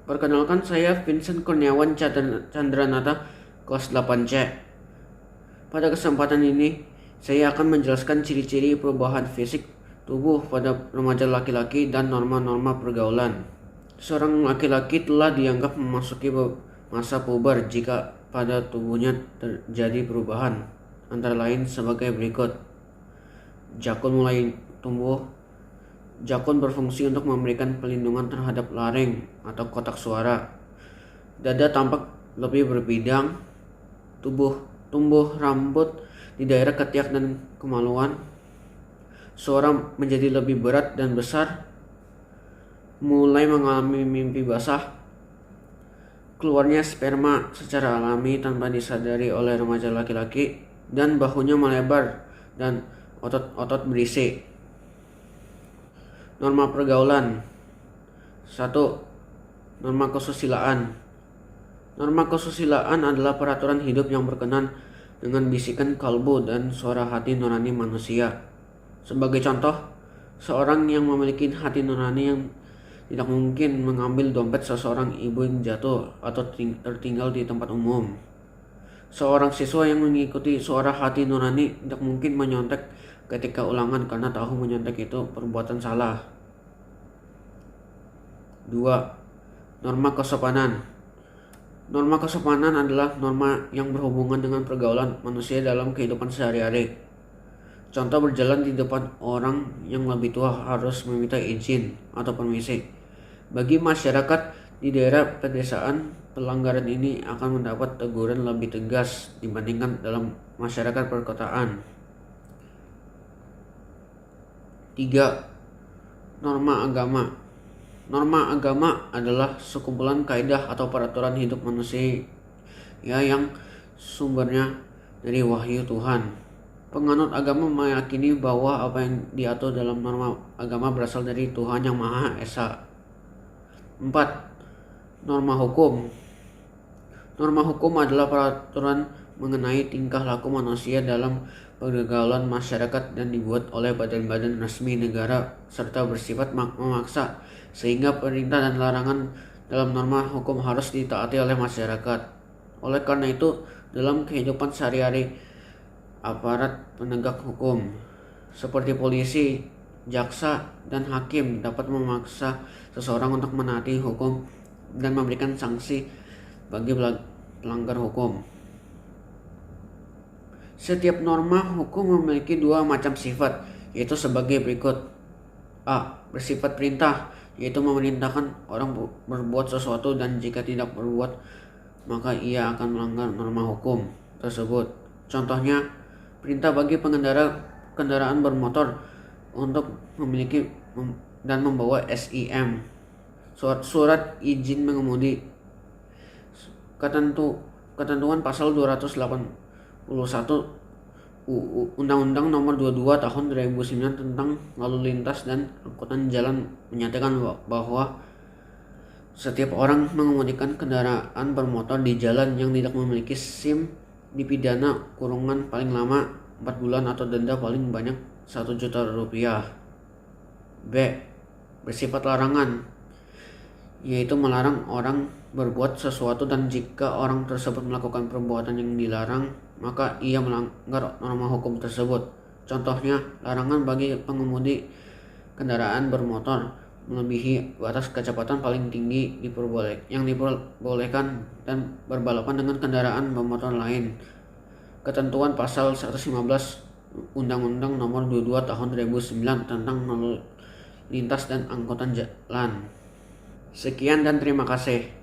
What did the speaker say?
Perkenalkan, saya Vincent Kurniawan Chandranata, kelas 8C. Pada kesempatan ini, saya akan menjelaskan ciri-ciri perubahan fisik tubuh pada remaja laki-laki dan norma-norma pergaulan. Seorang laki-laki telah dianggap memasuki masa puber jika pada tubuhnya terjadi perubahan, antara lain sebagai berikut. Jakun mulai tumbuh. Jakun berfungsi untuk memberikan pelindungan terhadap laring atau kotak suara. Dada tampak lebih berbidang. Tumbuh rambut di daerah ketiak dan kemaluan. Suara menjadi lebih berat dan besar. Mulai mengalami mimpi basah. Keluarnya sperma secara alami tanpa disadari oleh remaja laki-laki, dan bahunya melebar dan otot-otot berisi. Norma pergaulan. 1. Norma kesusilaan. Norma kesusilaan adalah peraturan hidup yang berkenan dengan bisikan kalbu dan suara hati nurani manusia. Sebagai contoh, seorang yang memiliki hati nurani yang tidak mungkin mengambil dompet seseorang ibu yang jatuh atau tertinggal di tempat umum. Seorang siswa yang mengikuti suara hati nurani tidak mungkin menyontek ketika ulangan karena tahu menyontek itu perbuatan salah. 2. Norma kesopanan. Norma kesopanan adalah norma yang berhubungan dengan pergaulan manusia dalam kehidupan sehari-hari. Contoh, berjalan di depan orang yang lebih tua harus meminta izin atau permisi. Bagi masyarakat di daerah pedesaan, pelanggaran ini akan mendapat teguran lebih tegas dibandingkan dalam masyarakat perkotaan. 3. Norma agama. Norma agama adalah sekumpulan kaidah atau peraturan hidup manusia yang sumbernya dari wahyu Tuhan. Penganut agama meyakini bahwa apa yang diatur dalam norma agama berasal dari Tuhan Yang Maha Esa. 4. Norma hukum. Norma hukum adalah peraturan mengenai tingkah laku manusia dalam pergaulan masyarakat dan dibuat oleh badan-badan resmi negara serta bersifat memaksa, sehingga perintah dan larangan dalam norma hukum harus ditaati oleh masyarakat. Oleh karena itu, dalam kehidupan sehari-hari, aparat penegak hukum seperti polisi, jaksa, dan hakim dapat memaksa seseorang untuk menaati hukum dan memberikan sanksi bagi pelanggar hukum. Setiap norma hukum memiliki dua macam sifat, yaitu sebagai berikut. A. Bersifat perintah, yaitu memerintahkan orang berbuat sesuatu, dan jika tidak berbuat maka ia akan melanggar norma hukum tersebut. Contohnya, perintah bagi pengendara kendaraan bermotor untuk memiliki dan membawa SIM, surat izin mengemudi. Ketentuan pasal 281 Undang-Undang Nomor 22 Tahun 2009 tentang Lalu Lintas dan Angkutan Jalan menyatakan bahwa setiap orang mengemudikan kendaraan bermotor di jalan yang tidak memiliki SIM dipidana kurungan paling lama 4 bulan atau denda paling banyak 1 juta rupiah. B. Bersifat larangan, yaitu melarang orang berbuat sesuatu, dan jika orang tersebut melakukan perbuatan yang dilarang, maka ia melanggar norma hukum tersebut. Contohnya, larangan bagi pengemudi kendaraan bermotor melebihi batas kecepatan paling tinggi yang diperbolehkan dan berbalapan dengan kendaraan bermotor lain. Ketentuan pasal 115 Undang-Undang Nomor 22 Tahun 2009 tentang Lalu Lintas dan Angkutan Jalan. Sekian dan terima kasih.